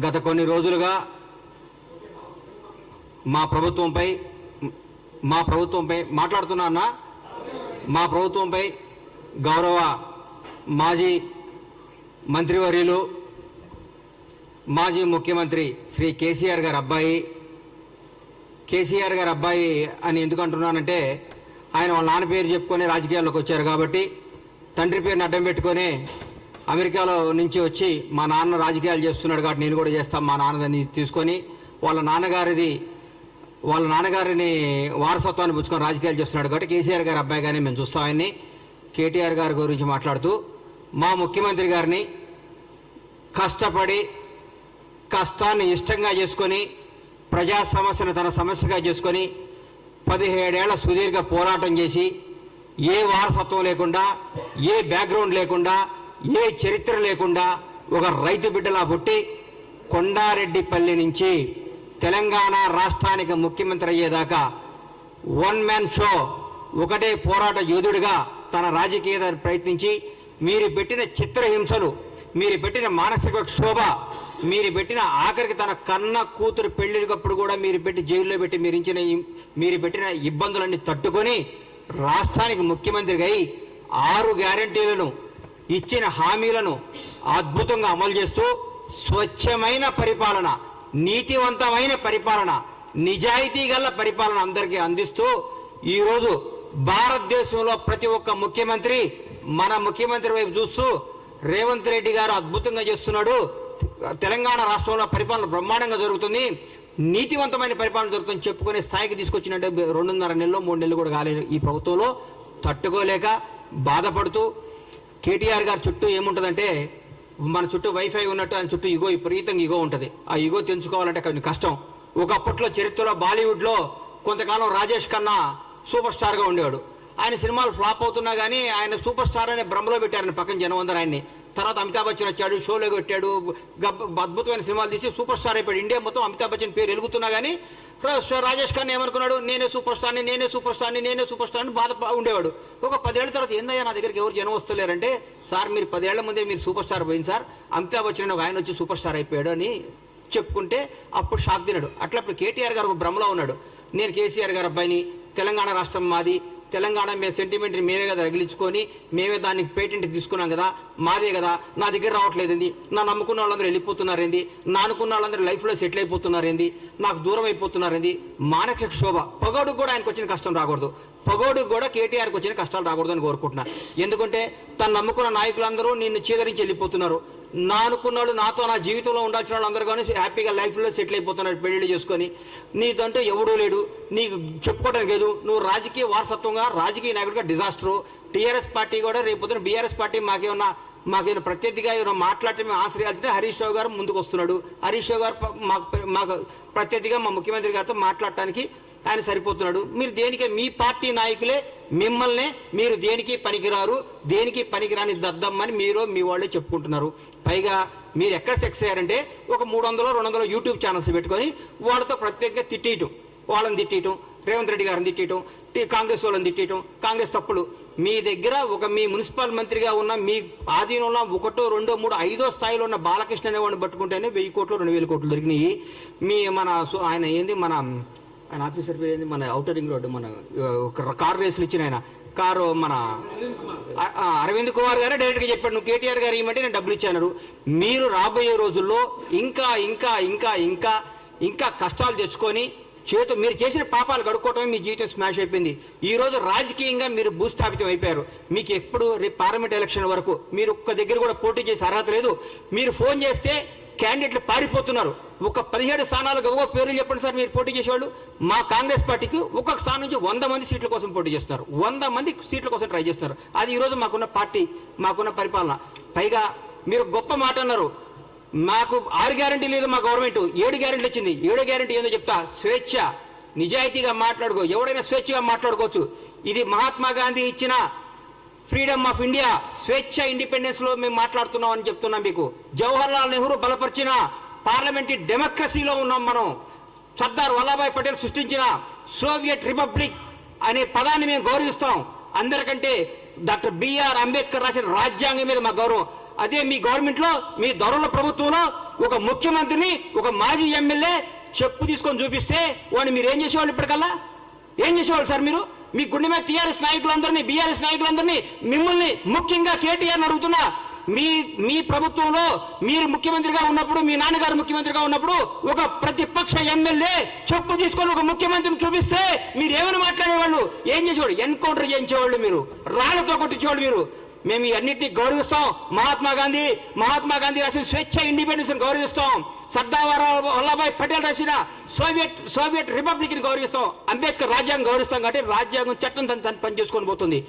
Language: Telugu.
గత కొన్ని రోజులుగా మా ప్రభుత్వంపై మాట్లాడుతున్నా మా ప్రభుత్వంపై గౌరవ మాజీ మంత్రివర్యులు మాజీ ముఖ్యమంత్రి శ్రీ కేసీఆర్ గారి అబ్బాయి అని ఎందుకు అంటున్నానంటే ఆయన వాళ్ళ నాన్న పేరు చెప్పుకొని రాజకీయాల్లోకి వచ్చారు కాబట్టి తండ్రి పేరుని అడ్డం పెట్టుకొని అమెరికాలో నుంచి వచ్చి మా నాన్న రాజకీయాలు చేస్తున్నాడు కాబట్టి నేను కూడా చేస్తాను మా నాన్నదని తీసుకొని వాళ్ళ నాన్నగారిని వారసత్వాన్ని పుచ్చుకొని రాజకీయాలు చేస్తున్నాడు కాబట్టి కేసీఆర్ గారి అబ్బాయిగానే మేము చూస్తాం ఆయన్ని. కేటీఆర్ గారి గురించి మాట్లాడుతూ మా ముఖ్యమంత్రి గారిని కష్టపడి కష్టాన్ని ఇష్టంగా చేసుకొని ప్రజా సమస్యను తన సమస్యగా చేసుకొని 17 ఏళ్ల సుదీర్ఘ పోరాటం చేసి ఏ వారసత్వం లేకుండా ఏ బ్యాక్గ్రౌండ్ లేకుండా ఏ చరిత్ర లేకుండా ఒక రైతు బిడ్డలా పుట్టి కొండారెడ్డిపల్లి నుంచి తెలంగాణ రాష్ట్రానికి ముఖ్యమంత్రి అయ్యేదాకా వన్ మ్యాన్ షో ఒకటే పోరాట యోధుడిగా తన రాజకీయ ప్రయత్నించి మీరు పెట్టిన చిత్రహింసలు, మీరు పెట్టిన మానసిక క్షోభ, మీరు పెట్టిన ఆఖరికి తన కన్న కూతురు పెళ్లికప్పుడు కూడా మీరు పెట్టి జైల్లో పెట్టి మీరు పెట్టిన ఇబ్బందులన్నీ తట్టుకొని రాష్ట్రానికి ముఖ్యమంత్రిగా అయి 6 గ్యారంటీలను ఇచ్చిన హామీలను అద్భుతంగా అమలు చేస్తూ స్వచ్ఛమైన పరిపాలన, నీతివంతమైన పరిపాలన, నిజాయితీ గల పరిపాలన అందరికీ అందిస్తూ ఈరోజు భారతదేశంలో ప్రతి ఒక్క ముఖ్యమంత్రి మన ముఖ్యమంత్రి వైపు చూస్తూ రేవంత్ రెడ్డి గారు అద్భుతంగా చేస్తున్నాడు, తెలంగాణ రాష్ట్రంలో పరిపాలన బ్రహ్మాండంగా జరుగుతుంది, నీతివంతమైన పరిపాలన జరుగుతుంది చెప్పుకునే స్థాయికి తీసుకొచ్చినట్టే 2.5 నెలలు 3 నెలలు కూడా కాలేదు. ఈ ప్రభుత్వంలో తట్టుకోలేక బాధపడుతూ కేటీఆర్ గారి చుట్టూ ఏముంటుందంటే మన చుట్టూ వైఫై ఉన్నట్టు ఆయన చుట్టూ విపరీతంగా ఈగో ఉంటుంది. ఆ ఈగో తెంచుకోవాలంటే కొంచెం కష్టం. ఒకప్పట్లో చరిత్రలో బాలీవుడ్లో కొంతకాలం రాజేష్ ఖన్నా సూపర్ స్టార్గా ఉండేవాడు. ఆయన సినిమాలు ఫ్లాప్ అవుతున్నా కానీ ఆయన సూపర్ స్టార్ అనే భ్రమలో పెట్టారని పక్కన జనం అందరూ ఆయన్ని. తర్వాత అమితాబ్ బచ్చన్ వచ్చాడు, షోలో పెట్టాడు, అద్భుతమైన సినిమాలు తీసి సూపర్ స్టార్ అయిపోయాడు. ఇండియా మొత్తం అమితాబ్ బచ్చన్ పేరు ఎలుగుతున్నా కానీ రాజేష్ ఖన్నా ఏమనుకున్నాడు, నేనే సూపర్ స్టార్ని బాధ ఉండేవాడు. ఒక 10 ఏళ్ల తర్వాత ఏందయ్యా నా దగ్గరికి ఎవరు జనం వస్తలేరంటే, సార్ మీరు 10 ఏళ్ల ముందే మీరు సూపర్ స్టార్ పోయింది సార్, అమితాబ్ బచ్చన్ ఒక ఆయన వచ్చి సూపర్ స్టార్ అయిపోయాడు అని చెప్పుకుంటే అప్పుడు షాక్ తిన్నాడు. అట్లా ఇప్పుడు కేటీఆర్ గారు ఒక భ్రమలో ఉన్నాడు. నేను కేసీఆర్ గారి అబ్బాయిని, తెలంగాణ రాష్ట్రం మాది, తెలంగాణ మేము సెంటిమెంట్ని మేమే కదా రగిలించుకొని మేమే దానికి పేటెంట్ తీసుకున్నాం కదా, మాదే కదా, నా దగ్గర రావట్లేదండి, నా నమ్ముకున్న వాళ్ళందరూ వెళ్ళిపోతున్నారేంది, నా అనుకున్న వాళ్ళందరూ లైఫ్లో సెటిల్ అయిపోతున్నారేంది, నాకు దూరం అయిపోతున్నారేంది, మానసిక శోభ. పగోడుకు కూడా ఆయనకు వచ్చిన కష్టం రాకూడదు, పగోడుకు కూడా కేటీఆర్కి వచ్చిన కష్టాలు రాకూడదు అని కోరుకుంటున్నా. ఎందుకంటే తను నమ్ముకున్న నాయకులందరూ నిన్ను చీదరించి వెళ్ళిపోతున్నారు. నా అనుకున్నాడు నాతో నా జీవితంలో ఉండాల్సిన వాళ్ళు అందరూ కానీ హ్యాపీగా లైఫ్లో సెటిల్ అయిపోతున్నాడు పెళ్లిళ్ళు చేసుకొని. నీదంటూ ఎవడూ లేడు, నీకు చెప్పుకోవడానికి లేదు, నువ్వు రాజకీయ వారసత్వంగా రాజకీయ నాయకుడిగా డిజాస్టరు. టీఆర్ఎస్ పార్టీ కూడా రేపొద్దున బీఆర్ఎస్ పార్టీ మాకేమన్నా ప్రత్యర్థిగా ఏమైనా మాట్లాడితే మేము ఆశ్రయాలంటే హరీష్ రావు గారు ముందుకు వస్తున్నాడు. హరీష్ రావు గారు మాకు ప్రత్యర్థిగా మా ముఖ్యమంత్రి గారితో మాట్లాడటానికి ఆయన సరిపోతున్నాడు. మీరు దేనికి, మీ పార్టీ నాయకులే మిమ్మల్ని మీరు దేనికి పనికిరారు, దేనికి పనికిరాని దద్దమ్మని మీరు మీ వాళ్ళే చెప్పుకుంటున్నారు. పైగా మీరు ఎక్కడ సెక్స్ అయ్యారంటే ఒక 300-200 యూట్యూబ్ ఛానల్స్ పెట్టుకొని వాళ్ళతో ప్రత్యేకంగా తిట్టేయటం, వాళ్ళని తిట్టేయటం, రేవంత్ రెడ్డి గారిని తిట్టేయటం, కాంగ్రెస్ వాళ్ళని తిట్టేయటం, కాంగ్రెస్ తప్పులు. మీ దగ్గర మీ మున్సిపల్ మంత్రిగా ఉన్న మీ ఆధీనంలో 1, 2, 3, 5వ స్థాయిలో ఉన్న బాలకృష్ణ అనేవాడిని పట్టుకుంటేనే 1000 కోట్లు 2000 కోట్లు దొరికినాయి. ఆయన ఏంది ఆయన ఆఫీసర్ పేరు ఏంది, మన ఔటర్ రింగ్ రోడ్డు మన కారు రేసులు ఇచ్చిన ఆయన కారు మన అరవింద్ కుమార్ గారే డైరెక్ట్గా చెప్పాడు, నువ్వు కేటీఆర్ గారు ఇవ్వమంటే నేను డబ్బులు ఇచ్చాను. మీరు రాబోయే రోజుల్లో ఇంకా ఇంకా ఇంకా ఇంకా ఇంకా కష్టాలు తెచ్చుకొని మీరు చేసిన పాపాలు కడుక్కోవటమే మీ జీవితం స్మాష్ అయిపోయింది. ఈ రోజు రాజకీయంగా మీరు భూస్థాపితం అయిపోయారు. మీకు ఎప్పుడు రేపు పార్లమెంట్ ఎలక్షన్ వరకు మీరు ఒక్క దగ్గర కూడా పోటీ చేసే అర్హత లేదు. మీరు ఫోన్ చేస్తే క్యాండిడేట్లు పారిపోతున్నారు. ఒక 17 స్థానాలకు ఒక్కొక్క పేర్లు చెప్పండి సార్ మీరు పోటీ చేసేవాళ్ళు. మా కాంగ్రెస్ పార్టీకి ఒక్కొక్క స్థానం నుంచి 100 మంది సీట్ల కోసం పోటీ చేస్తారు, 100 మంది సీట్ల కోసం ట్రై చేస్తారు. అది ఈరోజు మాకున్న పార్టీ, మాకున్న పరిపాలన. పైగా మీరు గొప్ప మాట అన్నారు, మాకు 6 గ్యారెంటీ లేదు మా గవర్నమెంట్, 7 గ్యారెంటీలు ఇచ్చింది. 7 గ్యారెంటీ ఏందో చెప్తా. స్వేచ్ఛ, నిజాయితీగా మాట్లాడుకో, ఎవడైనా స్వేచ్ఛగా మాట్లాడుకోవచ్చు. ఇది మహాత్మా గాంధీ ఇచ్చిన ఫ్రీడమ్ ఆఫ్ ఇండియా, స్వేచ్ఛ, ఇండిపెండెన్స్ లో మేము మాట్లాడుతున్నాం అని చెప్తున్నాం మీకు. జవహర్ లాల్ నెహ్రూ బలపరిచిన పార్లమెంటరీ డెమోక్రసీలో ఉన్నాం మనం. సర్దార్ వల్లభాయ్ పటేల్ సృష్టించిన సోవియట్ రిపబ్లిక్ అనే పదాన్ని మేము గౌరవిస్తాం. అందరికంటే డాక్టర్ బిఆర్ అంబేద్కర్ రాసిన రాజ్యాంగం మీద మా గౌరవం. అదే మీ గవర్నమెంట్ లో, మీ దొరల ప్రభుత్వంలో ఒక ముఖ్యమంత్రిని ఒక మాజీ ఎమ్మెల్యే చెప్పు తీసుకొని చూపిస్తే వాడిని మీరు ఏం చేసేవాళ్ళు ఇప్పటికల్లా? ఏం చేసేవాళ్ళు సార్ మీరు? మీ గుండె మీద టీఆర్ఎస్ నాయకులందరినీ, బీఆర్ఎస్ నాయకులందరినీ, మిమ్మల్ని ముఖ్యంగా కేటీఆర్ని అడుగుతున్నా, మీ ప్రభుత్వంలో మీరు ముఖ్యమంత్రిగా ఉన్నప్పుడు, మీ నాన్నగారు ముఖ్యమంత్రిగా ఉన్నప్పుడు ఒక ప్రతిపక్ష ఎమ్మెల్యే చెప్పు తీసుకొని ఒక ముఖ్యమంత్రిని చూపిస్తే మీరు ఏమైనా మాట్లాడేవాళ్ళు? ఏం చేసేవాళ్ళు? ఎన్కౌంటర్ చేయించేవాళ్ళు, మీరు రాళ్లతో కొట్టించేవాళ్ళు. మీరు మేము ఈ అన్నింటినీ గౌరవిస్తాం. మహాత్మా గాంధీ రాసిన స్వేచ్ఛ, ఇండిపెండెన్స్ గౌరవిస్తాం. సర్దార్ వల్లభాయ్ పటేల్ రాసిన సోవియట్ రిపబ్లిక్ ని గౌరవిస్తాం. అంబేద్కర్ రాజ్యాంగం గౌరవిస్తాం. కాబట్టి రాజ్యాంగం చట్టం తను పనిచేసుకొని పోతుంది.